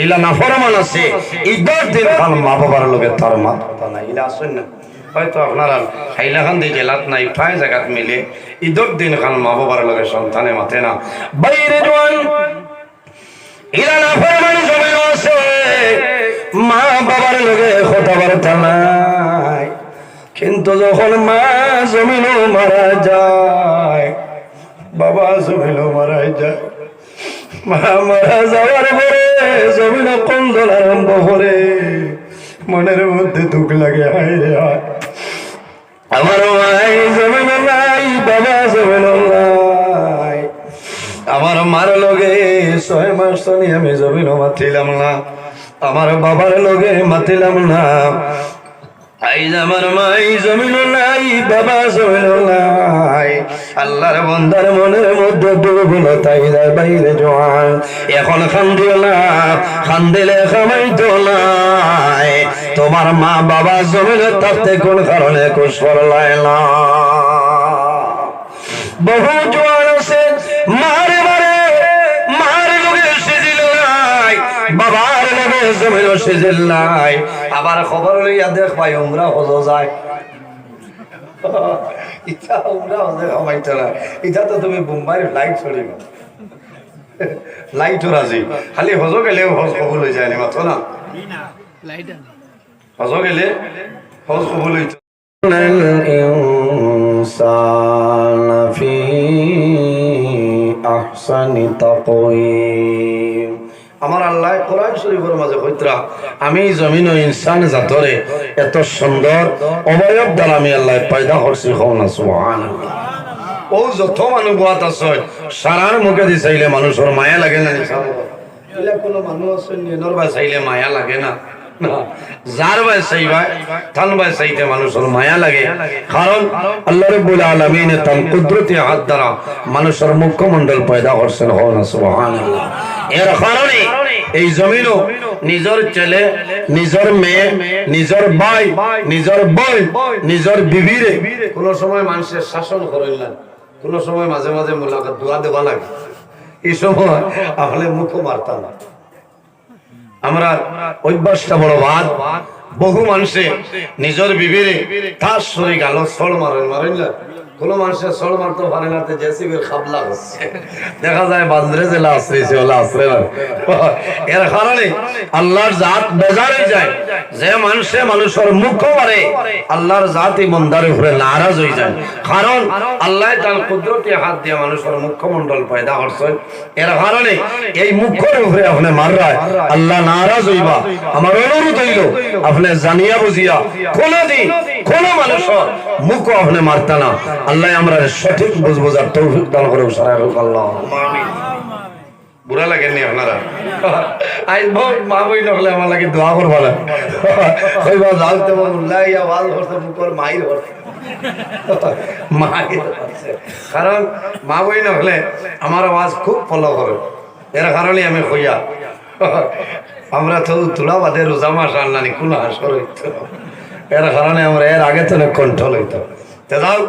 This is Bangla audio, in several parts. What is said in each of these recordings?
ইলা নাফরমান আছে ঈদের দিন খান মা বাবার লগে তার মাথা নাই ইলা আসেন না হয়তো আপনারা হাইলাখান দিয়ে জেলাত নাই প্রায় জায়গাত মিলে ঈদের দিন খান মা বাবার লগে সন্তানে মাথে না বাইরে জোয়ান ইলা নাফরমান জমিন আছে মা বাবার লগে কথাবার্তা নাই কিন্তু যখন মা জমিনও মারা যায় বাবা জমিনও মারা যায় মা মারা যাওয়ার পরে জমিন কন্দল আরম্ভ করে মনের মধ্যে দুঃখ লাগে হায় রে হায় আমার মাই জমিন নাই বাবা জমিন নাই আমার মার লগে 6 মাস তনি আমি জমিন মাতিলাম না আমার বাবার লগে মাতিলাম না আইজ আমার মাই জমিন নাই বাবা জমিন নাই আল্লাহর বান্দার মনের মধ্যে দুর্বলতা ইদার বাইরে জোয়ান এখন খান্দিলে খামাইতো নাই তোমার মা বাবা জমিনে থাকতে কোন কারণে কুশ করলাই না বহু জোয়ান আছে মারে মারে মারে লোকে সেজিল নাই বাবার লগে জমিন সেজিল নাই আবার খবর লইয়া দেখ ভাই উমরা হজ যায় ইচ্ছা উমরা হজে হমাইতো না ইচ্ছা তো তুমি মুম্বাইয়ের ফ্লাইট চলিব লাইটও রাজি খালি হজ গেলেও হজ কবুল হয়ে যায় মাত্র না হজ গেলে হজ কবুল হইতো الإنسان في أحسن تقويم আমার আল্লাহ কোরআন শরীফের মাঝে কইতরা আমি জমিন ও ইনসান জাতরে এত সুন্দর অবয়ব দ্বারা আমি আল্লাহ পয়দা করছি না সুবহানাল্লাহ ও যত মানুষ বাত আছে সারার মুখে দি চাইলে মানুষের মায়া লাগে না এলা কোন মানুষ আছে নিনর বা চাইলে মায়া লাগে না যার ভাই চাইবা থান ভাই চাইতে মানুষের মায়া লাগে কারণ আল্লাহ রাব্বুল আলামিন তার কুদরতি হাত দ্বারা মানুষের মুখমণ্ডল পয়দা করছেন না সুবহানাল্লাহ এর কারণে এই জমিনও নিজের ছেলে নিজের মেয়ে নিজের ভাই নিজের বোন নিজের বিবিরে কোন সময় মানুষের শাসন করেন না কোন সময় মাঝে মাঝে মুলাকাত দোয়া দেওয়া লাগে এই সময় আপনি মুখ মারতাম না আমরা অভ্যাসটা বড় বাদ বহু মানুষে নিজের বিবিরে তার শরীর গালো ছড় মারেন না কোন মানুষের ছড় মারতে পারে না জেসিবির খাবলা হচ্ছে দেখা যায় বান্দরে জেলা আশ্রইছে ওলা আশ্রয় না এর কারণে আল্লাহর জাত বেজারে যায় যে মানুষের মুখ মারে আল্লাহর জাত ইমানদারের উপরে নারাজ হয়ে যায় কারণ আল্লাহ তার কুদরতি হাত দিয়ে মানুষের মুখমণ্ডল পয়দা করছেন এর কারণে এই মুখের উপরে আপনি মাররায় আল্লাহ নারাজ হইবা আমার অনুরোধ হইল আপনি জানিয়া বুঝিয়া কোনদিন কোন মানুষের মুখ আপনি মারতা না আল্লাহ আমরা সঠিক বুঝার তৌফিক দান করে সারা আল্লাহ আমিন বুড়া লাগেননি আপনারা আইন বহুত মা বই নকলে আমার লাগে দোয়া করবা না কইবা যাও তো উল্লাই আওয়াজ করতে মুখর মাইর করতে মাইর কারণ মা বই নকলে আমার আওয়াজ খুব ফলো করে এর কারণে আমি কইয়া আমরা তো তুলা বাদে রোজা মাস আনলানি কোন হাসর হইতো এর কারণে আমরা এর আগে তো কন্ট্রোল হইতো যাও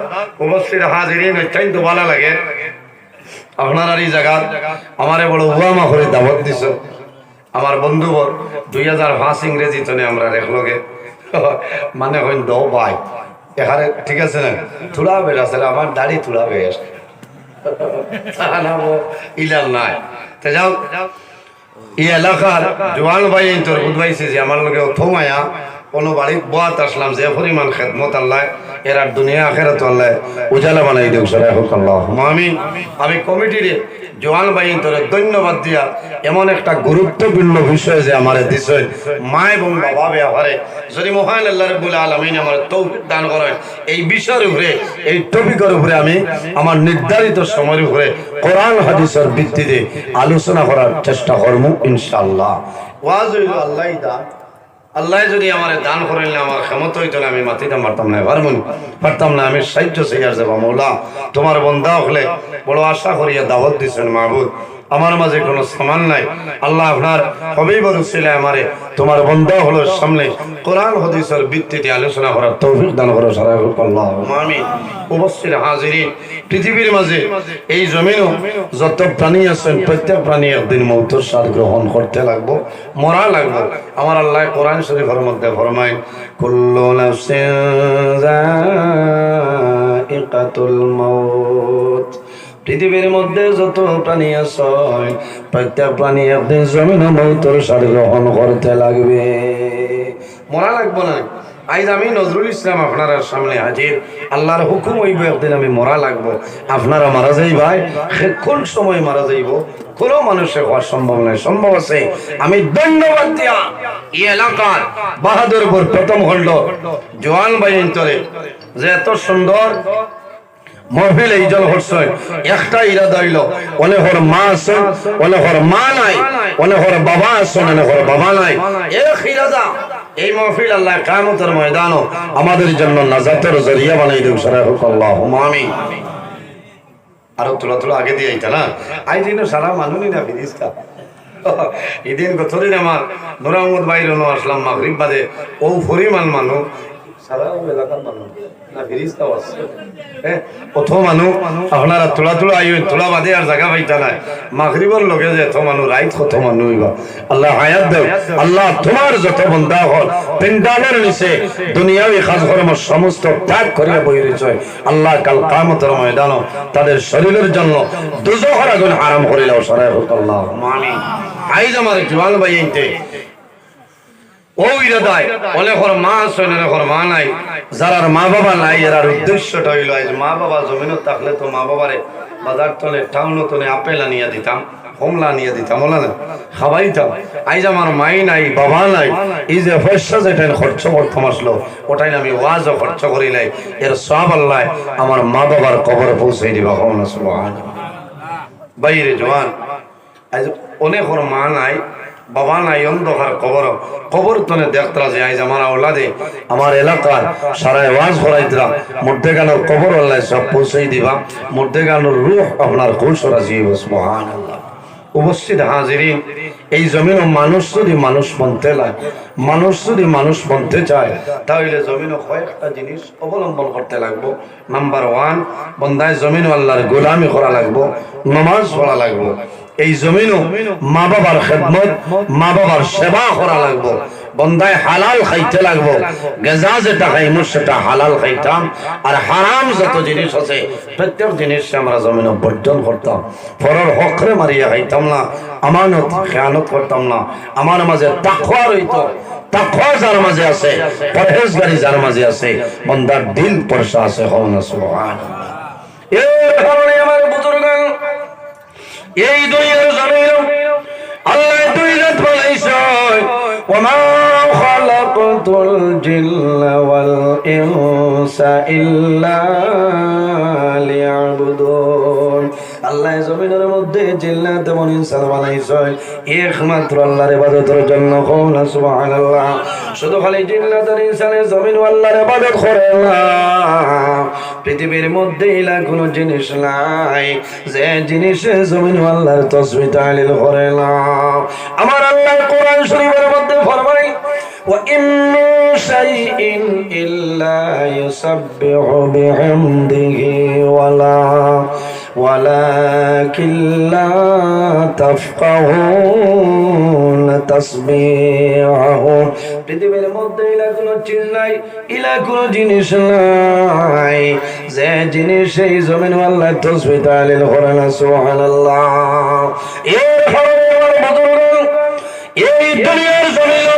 উপস্থিত হাজিরিন অত্যন্ত ভালো লাগে আপনার এই জায়গা আমারে বড় ওয়ামা করে দাওয়াত দিছ আমার বন্ধুবর 2005 ইংরেজি তনে আমরা রেখলগে মানে হইন দো ভাই এখানে ঠিক আছে না থোড়া বেড়াছে আমার দাড়ি থোড়া বেশ ইলাল নাই তে যাও এই এলাকার জওয়ান ভাই তোর বুঝবাইছে যে আমার লগে থমায়া কোনো বাড়ি বাত আসলাম যে পরিমাণ খেদমত আল্লাহ এর আর দুনিয়া আখেরাত আল্লাহ উজালা বানাই দেব সরাই হোক আল্লাহ আমিন আমি কমিটির জওয়ান ভাই তোরে ধন্যবাদ দিয়া এমন একটা গুরুত্বপূর্ণ বিষয় যে আমারে দিছেন মা এবং বাবা ব্যাপারে যদি মহান আল্লাহ রাব্বুল আলামিন আমার তৌফিক দান করেন এই বিষয়ের উপরে এই টপিকের উপরে আমি আমার নির্ধারিত সময়ের উপরে কোরআন হাদিসের ভিত্তিতে আলোচনা করার চেষ্টা করব ইনশাআল্লাহ ওয়াজ হইল আল্লাহই দা আল্লাহ যদি আমার দান করেন আমার ক্ষমতা হইতো না আমি মাটিতে পারতাম না আমি সাহায্য চাইয়ার যাব মৌলা তোমার বন্ধা হলে বড় আশা করিয়া দাওয়াত দিচ্ছেন মাহবুব আমার মাঝে কোনো সামান নাই আল্লাহ আপনার হবিবর উসিলায় আমারে তোমার বান্দা হলো সামনে কোরআন হাদিসের ভিত্তিতে আলোচনা করার তৌফিক দান করো সারা আল্লাহুম্মা আমিন। উপস্থিত হাজিরিন, পৃথিবীর মাঝে এই জমিনও যত প্রাণী আছেন প্রত্যেক প্রাণী একদিন মৌতের স্বাদ গ্রহণ করতে লাগবো, মরা লাগবো। আমার আল্লাহ কোরআন শরীফের মধ্যে ফরমায় কুল্লু নাফসিন যায়িকাতুল মাউত। পৃথিবীর মধ্যে যত প্রাণী আছে প্রত্যেক প্রাণী একদিন জমিন মৌতের স্বাদ গ্রহণ করতে লাগবে, মরা লাগবো না। আজ আমি নজরুল ইসলাম আপনার সামনে হাজির, আল্লাহর হুকুম হইব একদিন আমি মরা লাগবো। আপনারা মারা যাই ভাই, কোন সময় মারা যাইব কোনো মানুষের হওয়া সম্ভব নয়। সম্ভব আছে। আমি ধন্যবাদ দিয়া এই এলাকার বাহাদুরপুর প্রথম খন্ড জোয়ান ভাই অন্তরে যে এত সুন্দর মহফিল এই জল হচ্ছে একটা ইরাদা হইল, অনেক হর মা আছেন, অনেক হর মা নাই, অনেক হর বাবা আছেন, অনেক হর বাবা নাই। এক ইরাদা এই মহফিল আল্লাহ কিয়ামতের ময়দানও আমাদের জন্য নাজাতের জরিয়া বানাই দেব সারা হোক আল্লাহুম্মা আমিন। আরো তোলা আগে দিয়ে আইতা না আই দিন সারা মানুনি না ফিরিস্তা এদিন গতদিন আমার নূর আহমদ ভাই রনো আসলাম মাগরিব বাদে ও পরিমাণ মানুষ সারা এলাকার মানুষ না ফিরিস্তাও আছে কত মানুষ আপনারা তোলা আইন তোলা বাদে আর জায়গা পাইতা নাই মাগরিবর লগে যে এত মানুষ রাইত কত মানুষ হইবা। আল্লাহ হায়াত দেও, আল্লাহ তোমার যত বন্দা হল পেন্ডালের নিচে দুনিয়াবি কাজকর্ম সমস্ত ত্যাগ করিয়া বই রয়েছে আল্লাহ কাল কিয়ামতের ময়দানে তাদের শরীরের জন্য দুজখের আগুন হারাম করিলাও সারা হোক আল্লাহুম্মা আমিন। আইজ আমার জওয়ান ভাই এইতে ওই ইরাদায় অনেক মা আছে, অনেক মা নাই। যারার মা বাবা নাই এরার উদ্দেশ্যটা হইল আজ মা বাবা জমিনত থাকলে তো মা বাবারে বাজার তলে টাউন তলে আপেল আনিয়া দিতাম, কমলা আনিয়া দিতাম, বলা না খাওয়াইতাম। আইজ আমার মাই নাই বাবা নাই, এই যে পয়সা যেটা খরচ করতাম আসলো ওটাই আমি ওয়াজও খরচ করি নাই, এর সব আল্লাহ আমার মা বাবার কবরে পৌঁছাই দিবা। সুবহানাল্লাহ। বাইরে জওয়ান আজ অনেক মা নাই বাবা নাই, অন্ধকার কবর তনে দেখতরা যে আইজ আমার আওলাদে আমার এলাকার সারা ওয়াজ করাইতরা মধ্যে গানোর কবর আল্লাহ সব পৌঁছাই দিবা, মধ্যে গানোর রূহ আপনার কুলসরা জীব। সুবহানাল্লাহ। উপস্থিত হাজিরিন, এই জমিন মানুষ যদি মানুষ বনতে লাগে, মানুষ যদি মানুষ বনতে চায় তাহলে জমিনও কয়েকটা জিনিস অবলম্বন করতে লাগবো। নাম্বার 1, বন্দায় জমিন আল্লাহর গোলামি করা লাগবো, নামাজ পড়া লাগবো। এই জমিনও মা বাবার খেদমত, মা বাবার সেবা করা লাগবো। বন্দায় হালাল খাইতে লাগবো, গেজা যেটা খাইমু সেটা হালাল খাইতাম, আর হারাম যত জিনিস আছে প্রত্যেক জিনিস আমরা জমিন বর্জন করতাম। পরের হকরে মারিয়া খাইতাম না, আমানত খেয়ানত করতাম না। আমার মাঝে তাকওয়া রইতো, তাকওয়া যার মাঝে আছে, পরহেজগারি যার মাঝে আছে, বন্দার দিল পরশা আছে। সুবহানাল্লাহ। এই কারণে আমার বুজুর্গান এই দুনিয়ার জমিন আল্লাহ দুই রাত বানাইছে, ওমা খালাকতুল জিন্না ওয়াল ইনসা ইল্লা লিয়াবুদুন। আল্লাহ জমিনের মধ্যে জিন্নাত এবং ইনসান বানাইছে একমাত্র আল্লাহর ইবাদতের জন্য। কওনা সুবহানাল্লাহ। শুধু খালি জিন্নাত আর ইনসানের জমিন আল্লাহর ইবাদত করে না, পৃথিবীর মধ্যে ইলা কোনো জিনিস নাই যে জিনিসে জমিন আল্লাহর তাসবিহ তাহলিল করে না। আমার আল্লাহ কোরআন শরীফের মধ্যে ফরমায় ওয়া ইন মিন শাইইন ইল্লা ইউসাব্বিহু বিহামদিহি ওয়ালাকিন লা তাফকাহুনা তাসবিহাহুম। পৃথিবীর মধ্যে ইলা কোনো চিজ নাই, ইলা কোনো জিনিস নাই যে জিনিস এই জমিন আল্লাহ তাসবিহ তাহলিল করে না। সুবহানাল্লাহ। এর ফলে আমার বুজুর্গ এই দুনিয়ার জমিন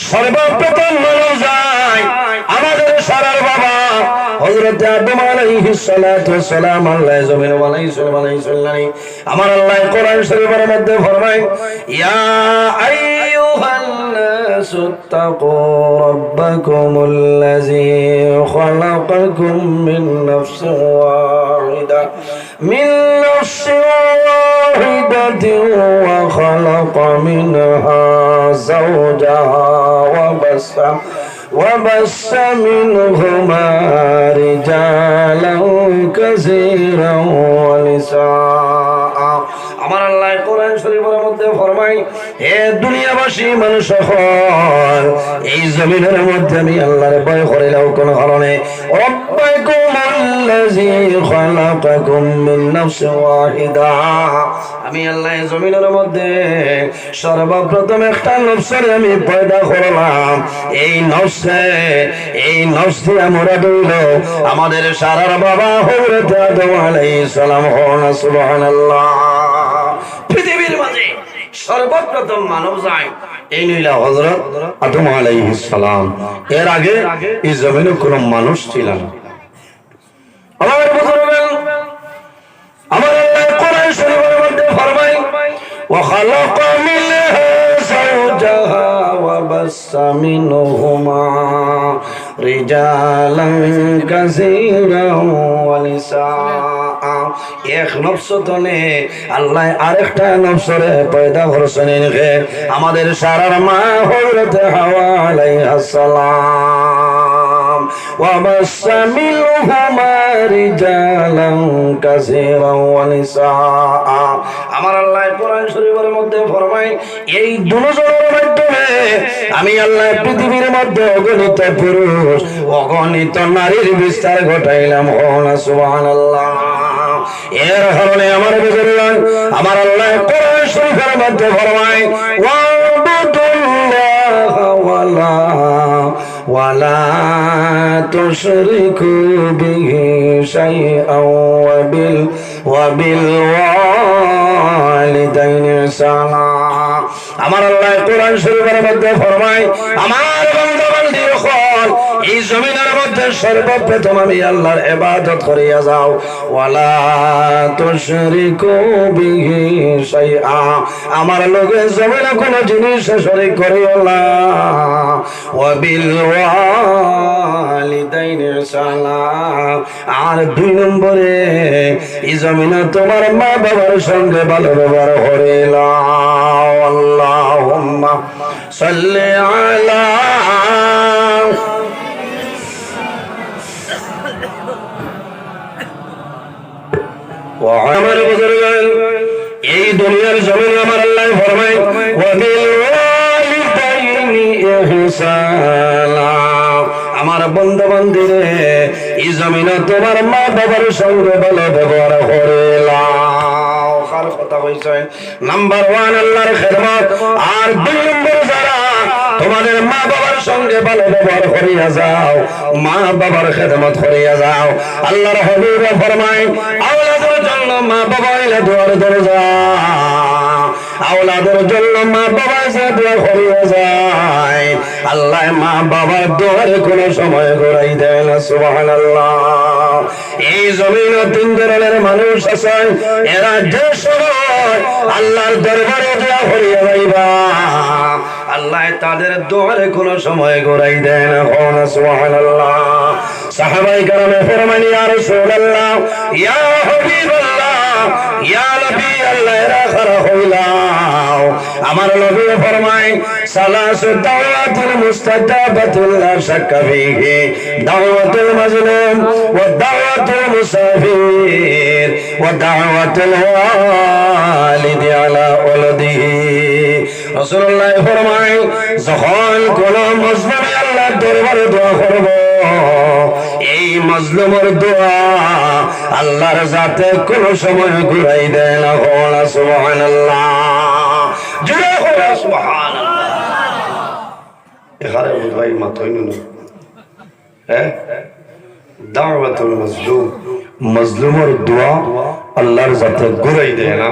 সর্বপ্রথম মানা যায় আমাদের সারার বাবা হযরত আদম আলাইহিস সালাতু ওয়াস সালাম। আল্লাহ জমিন বানাইছেন। আমার আল্লাহ কোরআন শরীফের মধ্যে ফরমায় ইয়া আইয়ুহান নাসু তাকু রাব্বাকুমুল্লাযী খালাকাকুম মিন নাফসিন ওয়াহিদাতিন ওয়া খালাকা মিনহা যাওজাহা وبث منهما رجالا كثيرا ونساء। আমার আল্লাহ কোরআন শরীফের মধ্যে ফরমায়, হে দুনিয়াবাসী মানুষ সকল, এই জমিনের মধ্যে আমি আল্লাহর ভয় করিলাম কোন কারণে। রব্বাকুমুল্লাযী খালাকাকুম মিন নাফসিন ওয়াহিদা, আমি আল্লাহ জমিনের মধ্যে সর্বপ্রথম একটা নফসরে আমি পয়দা করলাম। এই নফসে আমরা দইল আমাদের সারার বাবা হযরত আদম আলাইহিস সালাম। সুবহানাল্লাহ। পৃথিবীর মাঝে সর্বপ্রথম মানব যায় এই নইলা হযরত আদম আলাইহিস সালাম। এর আগে এই জমিনে কোনো মানুষ ছিল না। আমার বুজুর্গগণ, আমার আল্লাহ কোরআন শরীফের মধ্যে ফরমায়, ওয়া খালাকা মিনহা যাওজাহা ওয়া বাসসা মিনহুমা রিজালান কাসীরান ওয়া নিসা। এক নফস তনে আল্লাহ আরেকটা নফসরে পয়দা করছেন। আমাদের সারার মা হযরত হাওয়া আলাইহিস সালাম। ওয়া বাসসা মিনহুমা রিজালান কাসীরান ওয়া নিসা। আমার আল্লাহ কোরআন শরীফের মধ্যে ফরমায়, এই দুজনের মাধ্যমে আমি আল্লাহ পৃথিবীর মধ্যে অগণিত পুরুষ অগণিত নারীর বিস্তার ঘটাইলাম। সুবহানাল্লাহ। এর কারণে আমার বুজুর্গগণ, আমার আল্লাহ কোরআন শরীফের মধ্যে ফরমায়, ওয়ালা তুশরিকু বিহি শাইআন ওয়া বিল ওয়ালিদাইনি ইহসানা। আমার আল্লাহ কোরআন শরীফের মধ্যে ফরমায়, আমার বান্দা-বান্দী হল এই জমিনের মধ্যে সর্বপ্রথম আমি আল্লাহর ইবাদত করিয়া যাও। ওয়ালা তুশরিকু বিহি শাইআ, আমার লগে জমিনে কোনো জিনিস শরীক করিও না। ওয়া বিল ওয়ালিদাইনি ইহসানা, আর 2 নম্বরে এই জমিনে তোমার মা বাবার সঙ্গে ভালো ব্যবহার করিলা। আল্লাহুম্মা সাল্লি আলা আমার বুজুর্গগণ, এই দুনিয়ার জমিনে আমার আল্লাহ ফরমায়, ওয়া বিল ওয়ালিদাইনি ইহসানা, আমার বান্দা-বান্দীরে এই জমিনে তোমার মা বাবার সঙ্গে ভালো ব্যবহার করিলা। কথা হইছে নাম্বার 1 আল্লাহর খেদমত, আর 2 নম্বর যারা তোমাদের মা বাবার সঙ্গে ভালো ব্যবহার করিয়া যাও, মা বাবার খেদমত করিয়া যাও। আল্লাহর হাবিব ফরমায়, আওলাদের জন্য মা বাবা হইলে দুয়ার দরজা, আওলাদের জন্য মা বাবা যে দোয়া করিয়া যায়, আল্লাহ মা বাবার দোয়ারে কোনো সময় ঘুরাই দেয় না। সুবহানাল্লাহ। এই জমিনে 3 ধরনের মানুষ আছে, এরা যে সময় আল্লাহর দরবারে দোয়া করিয়া যাইবা, আল্লাহ তাদের দোয়ারে কোনো সময় ঘুরাই দেয় না। সুবহানাল্লাহ। সাহাবায়ে কেরামে ফরমান, ইয়া রাসূলুল্লাহ, ইয়া হাবিবাল্লাহ, ইয়া নবী আল্লাহ, এরা খারা হইলাও। আমার নবী ফরমায়, সালাসু দাওয়াতুল মুস্তাজাবাতুল লা শাক্কা ফীহি দাওয়াতুল মাজলুম ওয়া দাওয়াতুল মুসাফির ওয়া দাওয়াতুল ওয়ালিদি আলা ওয়ালাদিহি। রাসূলুল্লাহ ফরমায়, যখন কোন মুসলিম আল্লাহর দরবারে দোয়া করবে, এই মাজলুমের দোয়া আল্লাহর জাতে কোন সময় ঘুরাই দেয় না। সুবহানাল্লাহ। জুড়ে হলো সুবহানাল্লাহ। এখানে বুঝাই মাথায় নুন, হ্যাঁ, দাওয়াতুল মাজলুম, মাজলুমের দোয়া আল্লাহর জাতে ঘুরাই দেয় না।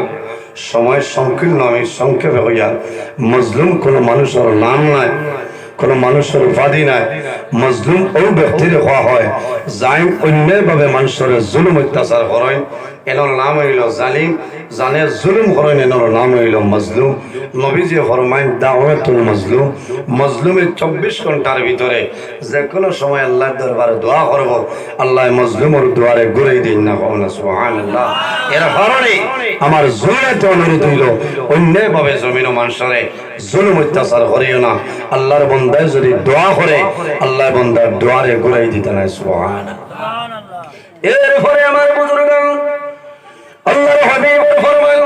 সময় সংকীর্ণ, আমি সংক্ষেপে হইয়া, মজলুম কোন মানুষের নাম নাই, কোন মানুষের উপাধি নাই। মজলুম ওই ব্যক্তির হওয়া হয় যাই অন্যায়ভাবে মানুষের জুলুম অত্যাচার করেন, এনার নাম হইল জালিম। জানে জুলুম করেন, এনার নাম হইল মজলুম। নবীজি ফরমায়, দাওয়াতুল মজলুম, মজলুমের 24 ঘন্টার ভিতরে যে কোনো সময় আল্লাহর দরবারে দোয়া করব, আল্লাহ মজলুমের দুয়ারে ঘুরাই দিন না। সুবহানাল্লাহ। এর কারণে আমার জমিনেতে অনুরোধ হইল, অন্যায়ভাবে জমিন মানুষরে জুলুম অত্যাচার করিও না। আল্লাহর বান্দায় যদি দোয়া করে, আল্লাহ বান্দার দুয়ারে ঘুরাই দিতে না। সুবহানাল্লাহ। এরপরে আমার বুজুর্গগণ, আল্লাহর হাবিব ফরমায়,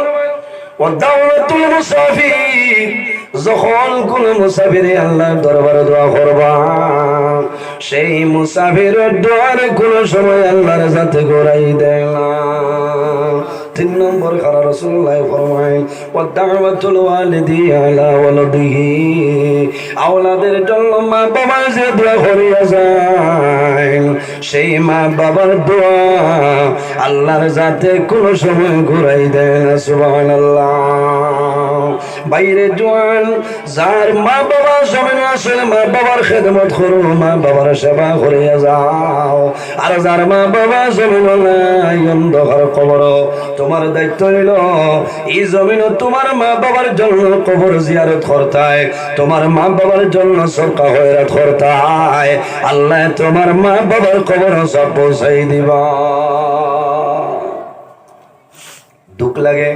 ওয়াদাওয়াতুল মুসাফির, যখন কোন মুসাফিরে আল্লাহর দরবারে দোয়া করবা, সেই মুসাফিরের দোয়ার কোন সময় আল্লাহর সাথে ঘোরাই দেয় না। 3 নম্বর খারা রাসূলুল্লাহ ফরমায় ওয়াদাওয়াতুল ওয়ালিদি আলা ওয়ালাদিহি, আওলাদের জন্য মা বাবা যে দোয়া করিয়া যায়, সেই মা বাবার দোয়া আল্লাহর সাথে কোন সময় ঘুরাই দেয় না। সুবহানাল্লাহ। বাইরে জোয়ান, যার মা বাবা জমিনে আসলে মা বাবার খেদমত করো, মা বাবার সেবা করিয়া যাও। আর যার মা বাবা জমিনে নাই, অন্ধকার কবর, তোমার দায়িত্ব হইল এই জমিনে তোমার মা বাবার জন্য কবর জিয়ারত করতায়, তোমার মা বাবার জন্য সদকা খয়রাত করতায়। আল্লাহ তোমার মা বাবার কবর সব পৌঁছাই দিবা। দুঃখ লাগে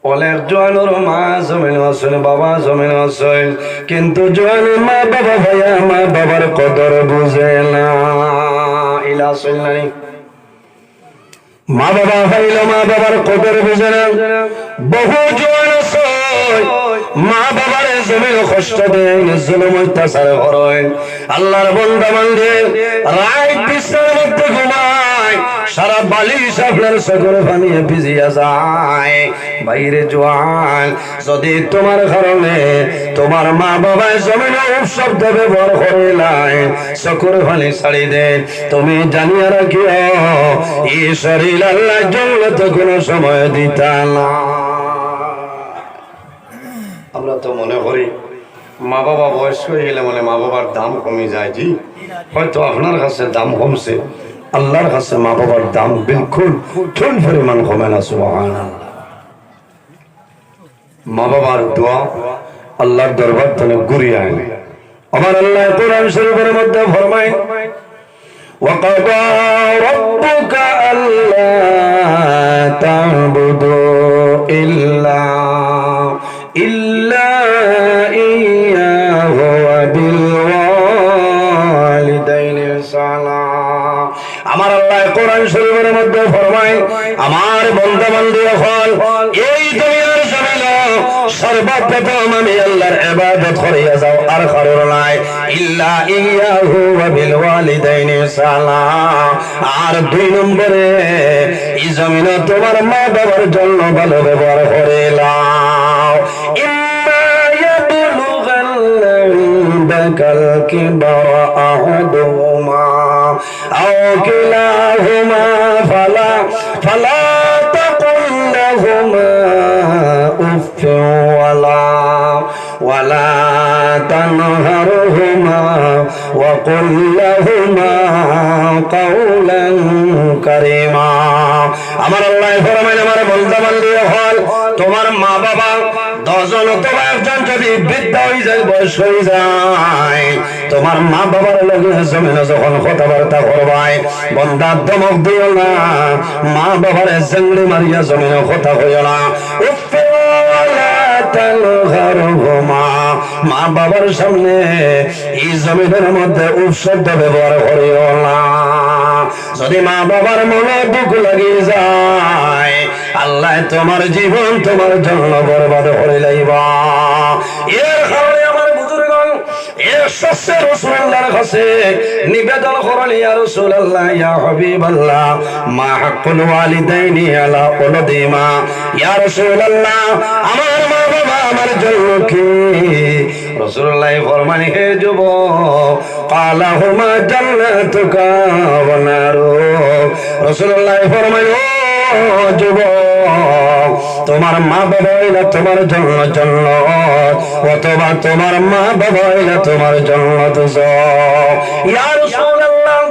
অনেক জোয়ানোর মা জমিন আসেন, বাবা জমিন আসেন, কিন্তু জোয়ানের মা বাবা ভাইয়া মা বাবার কদর বুঝে না। ইলা আসেন নাই, মা বাবা ভাইল মা বাবার কদর বুঝে না। বহু জোয়ান আছে মা বাবার জমিন কষ্ট দেয়, জুলুম অত্যাচার করেন। আল্লাহর বান্দা বান্দে রাত বিছানার মধ্যে ঘুমায়, সারা বালিশ আপনার চোখের পানি ভিজিয়া যায়। বাইরে জোয়ান, যদি তোমার কারণে তোমার মা বাবায় জমিনে শব্দ ব্যবহার করিলাই, চোখের পানি ছাড়ি দে, তুমি জানিয়া রাখিও এই শরীর আল্লাহর জন্য তো কোনো সময় দিতা না। আমরা তো মনে করি মা বাবা বয়স্ক হয়ে গেলে মানে মা বাবার দাম কমে যায়। জি, হয়তো আপনার কাছে দাম কমছে, আল্লাহর কাছে মা বাবার দাম বিলকুল চুল পরিমাণ কমে না। সুবহানাল্লাহ। মা বাবার দোয়া আল্লাহর দরবার থেকে ঘুরিয়ে আনে। আমার আল্লাহ কোরআন শরীফের মধ্যে ফরমায় ওয়াকাদা রাব্বুকা আল্লা তা'বুদু ইল্লা ইয়াহু ওয়া বিল ওয়ালিদাইনি ইহসানা। আমার আল্লাহ কোরআন শরীফের মধ্যে ফরমায় আমার বান্দা বান্দীরা হল এই দুনিয়ার জমিনে সর্বপ্রথম আমি আল্লাহর ইবাদত করিয়া যাও, আর কারোর নাই। ইল্লা ইয়াহু ওয়া বিল ওয়ালিদাইনি ইহসানা। আর 2 নম্বরে এই জমিনে তোমার মা বাবার জন্য ভালো ব্যবহার করিলাও। ইম্মা ইয়াবলুগান্না ইনদাকাল কিবরা আহাদুহুমা আও কিলাহুমা ফালা তাকুল লাহুমা উফফিন ওয়ালা তানহারহুমা ওয়া কুল লাহুমা কাওলান কারীমা। আমার আল্লাহ ফরমায় আমার বান্দা বান্দী হল তোমার মা বাবা 10 জন অথবা একজন যদি বৃদ্ধ হয়ে যায়, বয়স হয়ে যায়, তোমার মা বাবার লগে জমিনে যখন কথাবার্তা করবাই, বন্দা দমক দিও না, মা বাবার জঙ্গলি মারিয়া জমিনে কথা কইও না। মা বাবার সামনে এই জমিনের মধ্যে উপশব্দ ব্যবহার করিও না। যদি মা বাবার মনে দুঃখ লাগিয়ে যায়, আল্লাহ তোমার জীবন তোমার জন্য বরবাদ করে লাইবা। এর কারণে আমার বুজুর্গণ এর সস্যে রাসূলুল্লাহর কাছে নিবেদন করেন, ইয়া রাসূলুল্লাহ, ইয়া হাবিবাল্লাহ, মা হাক্কুল ওয়ালিদাইনি আলা ওয়ালাদিমা। ইয়া রাসূলুল্লাহ, আমার মা বাবা আমার জন্য কি? রাসূলুল্লাহ ফরমান, হে যুবক, কালাহুমা জান্নাতুকা ওয়া নারুক। রাসূলুল্লাহ ফরমান, ও যুবক, তোমার মা বাবা হইলে তোমার জন্য জান্নাত, অথবা তোমার মা বাবা হইলে তোমার জান্নাত। ইয়া রাসূলুল্লাহ,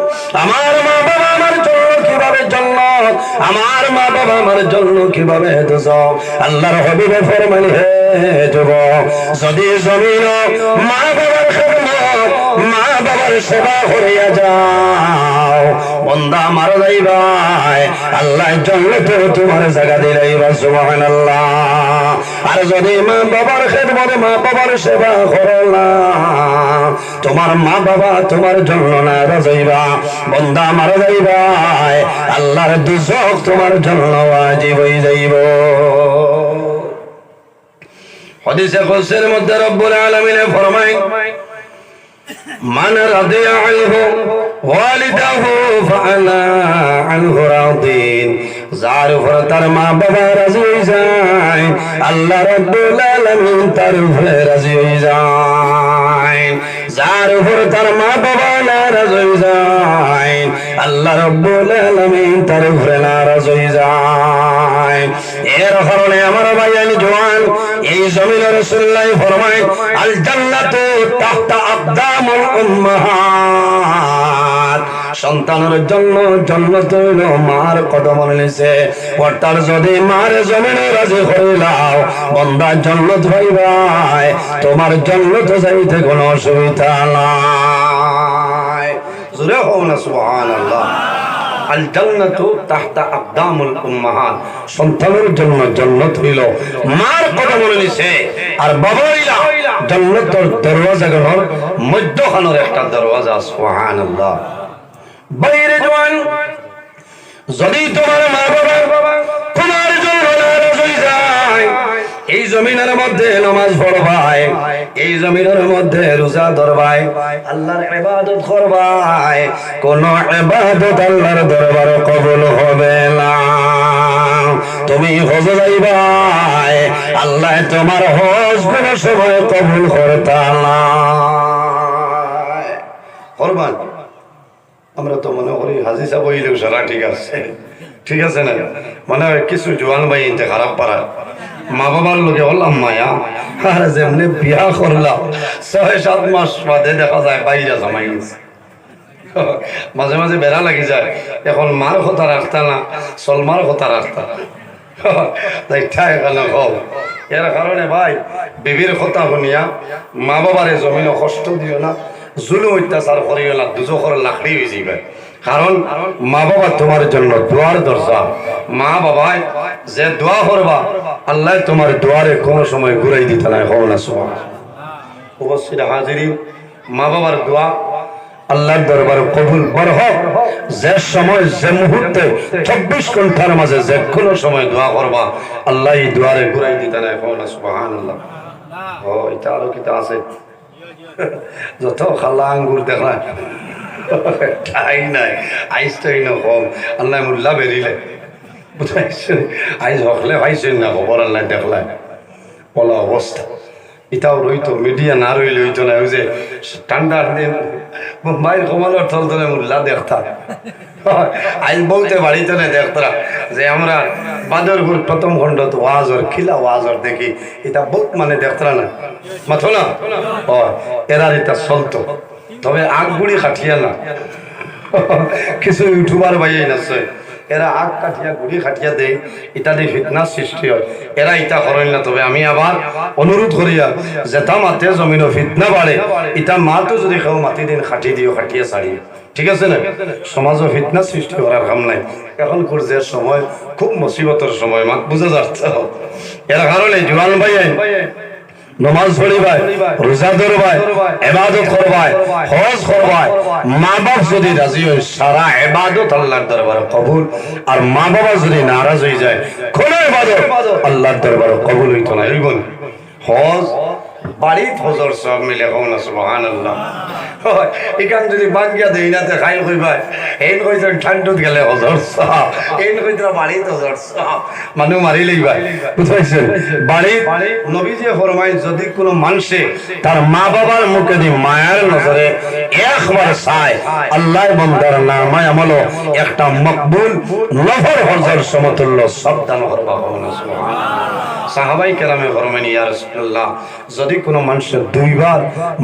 আমার মা বাবা আমার জন্য কিভাবে জান্নাত, আমার মা বাবা আমার জন্য কিভাবে দোজখ? আল্লাহর হাবিব ফরমান, হে যুবক, যদি জমিন মা বাবার খেদমত, মা বাবার সেবা করিয়া যাও, বন্দা মারা যাইবাই, আল্লাহ জান্নাতে তোমার জায়গা দিলাইবা। সুবহানাল্লাহ। আর যদি মা বাবার খেদমতে মা বাবার সেবা করো না, তোমার মা বাবা তোমার জন্য নারাজ হইবা, বন্দা মারা যাইবাই, আল্লাহর দুজখ তোমার জন্য ওয়াজিব হয়ে যাইব। হাদিসে কুদসির মধ্যে রব্বুল আলামিন ফরমায় মান রাদিয়া আনহু ওয়ালিদাহু ফাআনা আনহু রাদিন, যার উপর তার মা বাবা রাজি হয়ে যায় আল্লাহ রাব্বুল আলামিন তার উপরে রাজি হয়ে যায়। যার উপর তার মা বাবা নারাজ হয়ে যায় আল্লাহ রাব্বুল আলামিন তার উপরে নারাজ হয়ে যায়। এর কারণে আমার ভাইয়ান জওয়ান, এই জমিনে রাসূলুল্লাহ ফরমায় আল জান্নাতু তাহতা আকদামুল উম্মাহাত, সন্তানের জন্য জান্নাত হইল মার কদমের নিচে। অর্থাৎ যদি মার জমিনে রাজি হইলাও বান্দা জান্নাত পাইবাই, তোমার জান্নাত যাইতে কোনো অসুবিধা নাই। জোরে হও না সুবহানাল্লাহ। আল জান্নাতু তাহতা আকদামুল উম্মাহাত, সন্তানের জন্য জান্নাত হইল মার কদমের নিচে। আর বাবা হইলা জান্নাতের দরওয়াজাগুলোর মধ্যখানের একটা দরওয়াজা। সুবহানাল্লাহ। বাইরে জওয়ান, যদি তোমার মা বাবা তোমার জন্য নারাজ হয়ে যায়, এই জমিনের মধ্যে নামাজ পড়বাই, এই জমিনের মধ্যে রোজা ধরবাই, আল্লাহর ইবাদত করবাই, কোন ইবাদত আল্লাহর দরবারে কবুল হবে না। তুমি হজ যাইবাই, আল্লাহ তোমার হজ কোন সময় কবুল করতে না করবান। আমরা তো মনে করি হাজি সাহেব হইলেও সারা ঠিক আছে, ঠিক আছে না? মানে কিছু জোয়ান ভাই ইনতে খারাপ পারা মা বাবার লোকে হলাম মায়া, আর যেমনি বিয়া করলাম ৬-৭ মাস বাদে দেখা যায় বাইরে জামাই গেছে। মাঝে মাঝে বেড়া লাগি যায়, এখন মার কথা রাখতা না সলমার কথা রাখতা এখানে হোক। এর কারণে ভাই বিবির কথা শুনিয়া মা বাবারে জমিনে কষ্ট দিও না, জুলুম অত্যাচার করিও না, দুজখর লাকড়ি হয়ে যাবে। কারণ মা বাবা তোমার জন্য দোয়ার দরজা। মা বাবায় যে দোয়া করবা আল্লাহ তোমার দোয়ারে কোনো সময় ঘুরাই দিতে নাই। হও না সুবহানাল্লাহ। উপস্থিত হাজিরিন, মা বাবার দোয়া আল্লাহর দরবারে কবুল বড় হোক। যে সময় যে মুহূর্তে 24 ঘন্টার মাঝে যে কোনো সময় দোয়া করবা আল্লাহ এই দোয়ারে ঘুরাই দিতে নাই। হও না সুবহানাল্লাহ। ও এটা আরো কিতা আছে, যত খালা আঙ্গুর দেখলা ঠাই নাই, আইস তো না কম আল্লাহ মুল্লা বেরিলে বুঝাইছে, আইস হকলে পাইছেন না খবর আল্লাহ দেখলাই বলা অবস্থা। এটাও রইতো মিডিয়া না রইলে হইতো না। ওই যে ঠান্ডার দিন মায়ের কমানোর থল ধরে মুল্লা দেখতা, আইস বলতে বাড়িতে না দেখতরা যে আমরা বাদরপুর প্রথম খণ্ড তো ওয়াজর খিলা ওয়াজর দেখি, এটা বহুত মানে দেখতরা না মাথো না। ও এরার এটা চলতো, তবে আগ গুড়ি খাটিয়া না কিছু ইউটিউবার বাইয়ে নাচে, এরা আগ কাটিয়া গুড়ি খাটিয়া দেয়, এটা দিয়ে ফিতনার সৃষ্টি হয়। এরা ইটা করেন না। তবে আমি আবার অনুরোধ করিয়া যেটা মাতে জমিন ফিতনা বাড়ে, ইটা মাতো যদি কেউ মাটি দিন খাটি দিও খাটিয়া ছাড়িয়ে, ঠিক আছে না? সমাজও ফিতনা সৃষ্টি করার কাম নাই। এখন কুরজের সময় খুব মুসিবতের সময়, মাত বুঝা যাচ্ছে। এর কারণে জোয়ান ভাই নমাজ পড়িবাই, রোজা ধরবাই, ইবাদত করবাই, হজ করবাই। মা বাপ যদি রাজি হয় সারা ইবাদত আল্লাহর দরবারে কবুল। আর মা বাবা যদি নারাজ হয়ে যায় কোন ইবাদত আল্লাহর দরবারে কবুল হইতো না। এইবন হজ বাড়িত হজর সব মিলে হও না সুবহানাল্লাহ। এখান যদি বাঙ্গিয়া দেই না তে খাইল কইবাই এইন কইতে ঠান্ডুত গেলে হজর সব, এইন কইতে বাড়িত হজর সব, মানুষ মারি লইবাই। বুঝাইছেন? বাড়ি নবীজি ফরমায় যদি কোনো মানুষে তার মা বাবার মুখে দি মায়ার নজরে একবার চায় আল্লাহ বান্দার নামায় আমল একটা মকবুল নফল হজর সমতুল্য সব দান করবা। হও না সুবহানাল্লাহ। সাহাবাই কেরামে ফরমানি ইয়া রাসূলুল্লাহ, যদি কোনো মানুষের দুইবার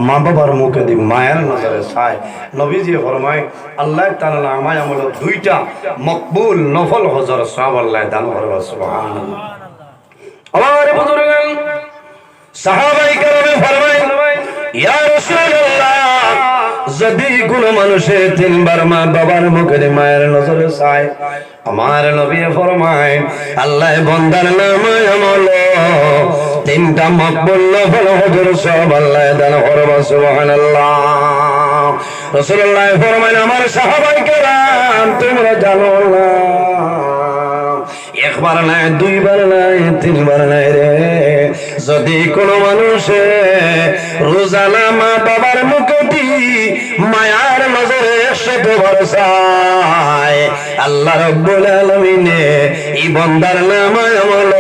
মা বাবার মুখে দি মায়ের নজরে চায়, নবীজি ফরমায় আল্লাহ তাআলা নামায় আমল 2টা মকবুল নফল হজর সওয়াব আল্লাহ দান করবে। সুবহানাল্লাহ। আমার বুজুর্গান সাহাবাই কেরামে ফরমায় ইয়া রাসূলুল্লাহ, যদি কোনো মানুষে 3বার মা বাবার মুখে দি মায়ের নজরে চায়, আমার নবী ফরমায় আল্লাহ বান্দার নামায় আমল 3টা মকবুল নফল হজর সওয়াব আল্লাহ দান করবে। সুবহানাল্লাহ। রাসূলুল্লাহ ফরমায় আমার সাহাবায়ে কেরাম তোমরা জানো না, একবার নাই, দুইবার নাই, 3বার নাই রে, যদি কোনো মানুষে রোজানা মা বাবার মুখটি মায়ার নজরে 100 বার চায়, আল্লাহ রাব্বুল আলামিনে এই বান্দার নামায় আমল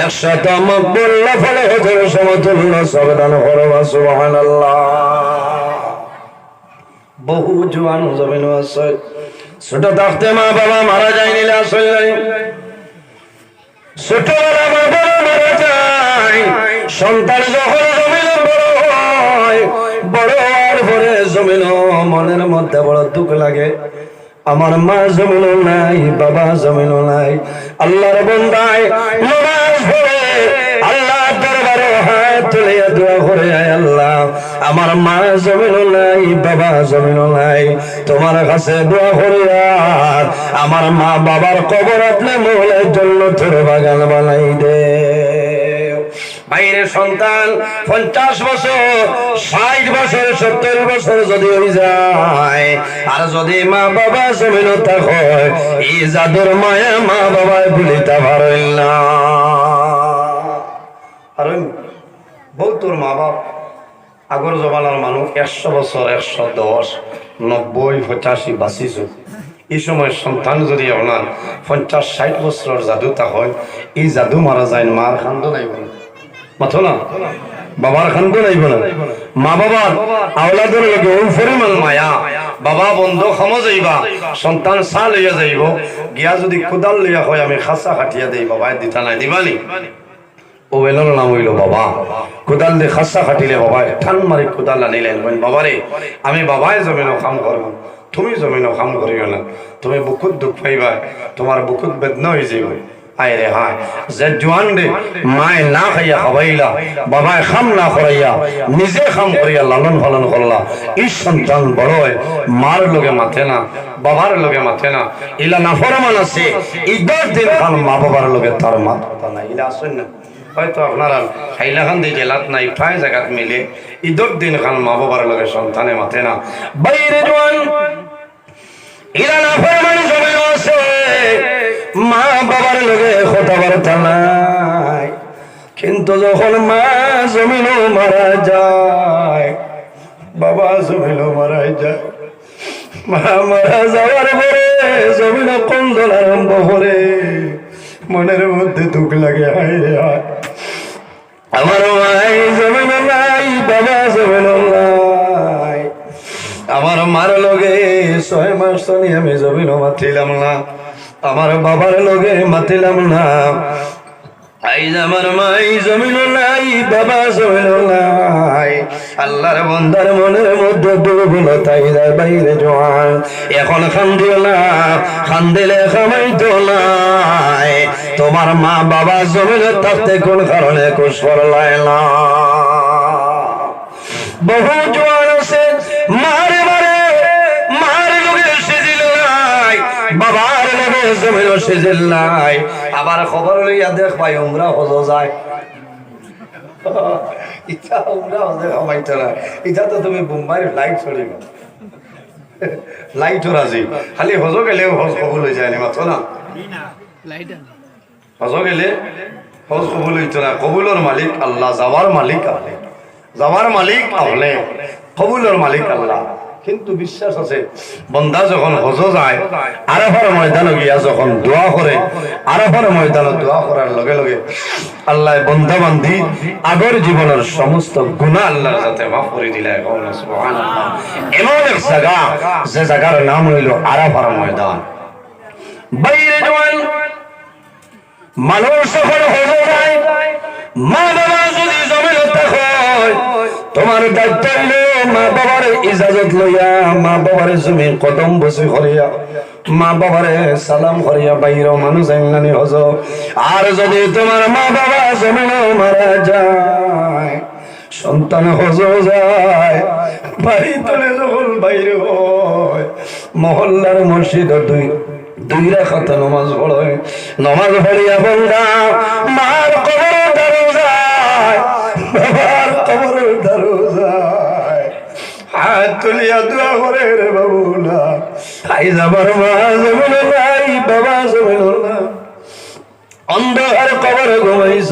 100 মকবুল নফল হজর সমতুল্য সবদান করবা সুবহানাল্লাহ। বহু জওয়ান জমিন আছে ছোট থাকতে মা বাবা মারা যায় নিলে আসল নাই, ছোটবেলা মা বাবা মারা যায়, সন্তান যখন জমিন বড় হয়, বড় হওয়ার পরে জমিন মনের মধ্যে বড় দুঃখ লাগে, আমার মা জমিন নাই, বাবা জমিন নাই। আল্লাহর বান্দায় নামাজ পড়ে আল্লাহ দরবারে হাত তুলে দোয়া করে, আয় আল্লাহ আমার মা জমিন নাই, বাবা জমিন নাই, তোমার কাছে দোয়া করি আর আমার মা বাবার কবর আপনি মহলের জন্য তোর বাগান বানাই দে। বাইরের সন্তান 50 বছর 60 বছর 70 বছর যদি হয়ে যায়, আর যদি মা বাবা জমিন থাকে, এই জাদুর মায়া মা বাবায় ভুলিতে পারেন না। আর বল তোর মা বাপ আগর জমানার মানুষ 100 বছর 110 90 85 বাঁচিছ, এই সময় সন্তান যদি আপনার 50-60 বছরের জাদু তা হয়, এই জাদু মারা যায়, মার খান্দ নাইব মাথো না, বাবার খান্দ নাইব না। মা বাবার আওলাদের লগে ওই পরিমাণ মায়া, বাবা বন্ধ খামো যাইবা, সন্তান চা লইয়া যাইব, গিয়া যদি কোদাল লইয়া হয় আমি খাসা খাটিয়া দেই, বাবাই দিতা নাই দিবানি, ও এলোর নাম হইল বাবা। কোদাল দিয়ে খাসা খাটিলে বাবা ঠান মারি কোদাল আনিলেন, বাবারে আমি বাবাই জমিনও কাম করব, তুমি জমিনও কাম করিও না, তুমি বুকুত দুঃখ পাইবা, তোমার বুকুত বেদনা হয়ে যাইব। আয় রে হায়, যে জোয়ান রে মায় না খাইয়া খাবাইলা, বাবায় খাম না করাইয়া নিজে খাম করিয়া লালন পালন করলা, এই সন্তান বড় হয় মার লগে মাথে না, বাবার লগে মাথে না, ইলা নাফরমান আছে, এই 10 দিন খান মা বাবার লগে তার মাথা নাই, ইলা আসেন না। হয়তো আপনারা হাইলাখান দিয়ে জেলাত নাই, প্রায় জায়গাত মিলে ঈদের দিন খান মা বাবার লগে সন্তানে মাথে না। বাইরে জোয়ান ইরা নাফরমান জমিন আছে, মা বাবার লগে কথা বার্তা নাই, কিন্তু যখন মা জমিনও মারা যায়, বাবা জমিনও মারা যায়, মা মারা যাওয়ার পরে জমিন কন্দল আরম্ভ করে, মনের মধ্যে দুঃখ লাগে, হায় রে হায় আমার মাই জমিন নাই, বাবা জমিন নাই, আমার মার লগে 6 মাস নিয়ে আমি জমিন মাতিলাম না, আমার বাবার লগে মাতিলাম না, আইজ আমার মাই জমিন নাই, বাবা জমিন নাই। আল্লাহর বান্দার মনের মধ্যে দুর্বলতাই যায়, বাইরে জোয়ান এখন খান্দিও না, খান্দিলে খামাইতো নাই, তোমার মা বাবা জমিন থাকতে কোন কারণে কুশ করলাই না। বহু জোয়ান আছে মারে মারে মার লগে সিজিল নাই, বাবার লগে জমিন সিজিল নাই, আবার খবর লইয়া দেখ ভাই উমরা হজ যায়, ইচ্ছা উমরা হজে খামাইতো না, ইচ্ছা তো তুমি বোম্বাইয়ের লাইট চলিব, লাইটও রাজি, খালি হজ গেলেও হজ কবুল হয়ে যায় মাথো না, হজ গেলে হজ কবুল হইতো না, কবুলের মালিক আল্লাহ, যাওয়ার মালিক আপনি, যাওয়ার মালিক আপনি, কবুলের মালিক আল্লাহ। কিন্তু বিশ্বাস আছে বন্দা যখন হজ যায়, আরাফার ময়দানে গিয়া যখন দোয়া করে, আরাফার ময়দানে দোয়া করার লগে লগে আল্লাহ বন্দা বান্ধি আগের জীবনের সমস্ত গুনাহ আল্লাহর সাথে মাফ করে দিলে, সুবহানাল্লাহ। এমন এক জায়গা, যে জায়গার নাম হইল আরাফার ময়দান। বাইরে জওয়ান মানুষ যখন হজ যায়, মা বাবা যদি জমিনে থাকে, তোমার দায়িত্ব হইল মা বাবার ইজাজত লইয়া, মা বাবার জমিন কদম বসে করিয়া, মা বাবারে সালাম করিয়া বাইর মানুষ এঙ্গানি হজ। আর যদি তোমার মা বাবা জমিন মারা যায়, সন্তান হজ যায়, বাড়ি তোলে যখন বাইরে হয়, মহল্লার মসজিদ দুই রাকাত নামাজ পড়ে, নামাজ পড়িয়া বন্দা মার কবর দারু যায়, বাবার কবর দারু যায়, হাত তুলিয়া দোয়া করে, রে বাবুলা আই যাবার মা জমিন নাই, বাবা জমিন নাই, অন্ধকার কবরে ঘুমাইছ,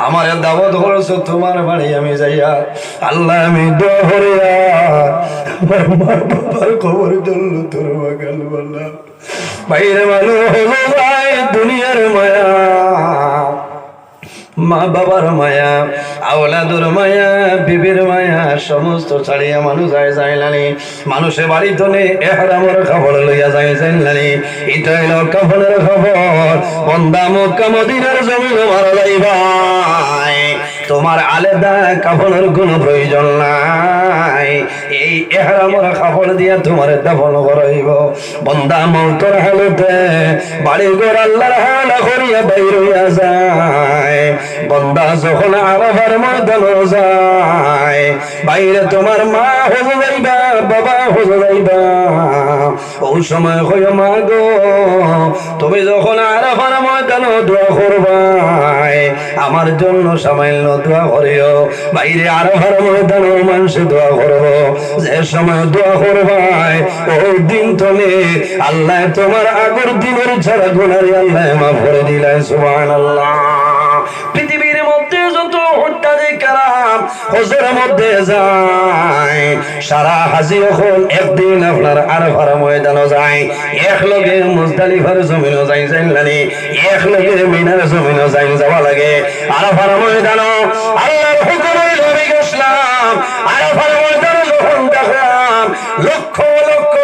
আমার দাওয়াত করছো তোমার বাড়ি আমি যাইয়া, আল্লাহ আমি দোয়া করিয়া আমার মা বাবার কবর জন্য তোর বাগাল বলা বাইরে মানুষ হলো ভাই দুনিয়ার মায়া, মা বাবার মায়া, আওলাদুর মায়া, বিবির মায়া সমস্ত ছাড়িয়া মানুষ যায় যাইলানি, মানুষে বাড়ি তনে এহরামের খবর লইয়া যায় যাইলানি, এটা হইল কাফনের খবর। বন্দা মক্কা মদিনার জমিন মারা যাইবাই, তোমার আলাদা কাফনের কোনো প্রয়োজন নাই, এই এহরামের খবর দিয়া তোমার দাফন করাইব। বন্দা মৌতর হালতে বাড়ি ঘর আল্লাহর হালা করিয়া বাইর হইয়া যায়, বন্দা যখন আরাফার ময়দানে যায়, বাইরে তোমার মা হয়ে যাইবা, বাবা হয়ে যাইবা, ওই সময় কইও মা গো তুমি যখন আরাফার ময়দানে দোয়া করবাই, আমার জন্য সামান্য দোয়া করিও। বাইরে আরাফার ময়দানে মানুষে দোয়া করব, যে সময় দোয়া করবাই ওই দিন তলে আল্লাহ তোমার আগের দিনের ছাড়া গুনারি আল্লাহ মাফ করে দিলেন। সুবহানাল্লাহ। পৃথিবীর মধ্যে যত হত্যাদি কারাম হজরের মধ্যে যায়, সারা হাজি হল একদিন আপনার আরাফার ময়দানও যায়, এক লগে মুজদালিফার জমিনও যাই যাইলানি, এক লগে মিনার জমিনও যাই যাওয়া লাগে। আরাফার ময়দানও আল্লাহর হুকুমে নবী গেছলাম, আরাফার ময়দানও যখন দেখলাম লক্ষ লক্ষ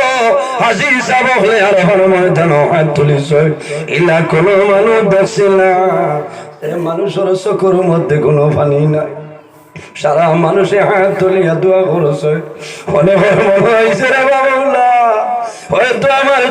হাজি সাহেব হলে আরাফার ময়দানও হাত তুলিছ, ইলা কোনো মানুষ দেখছিল না, মানুষের চোখের মধ্যে কোনো পানি নাই, সারা মানুষে হাত তুলিয়া দোয়া করছে, মনে মনে হয়েছে রে বাবা হয়তো আমার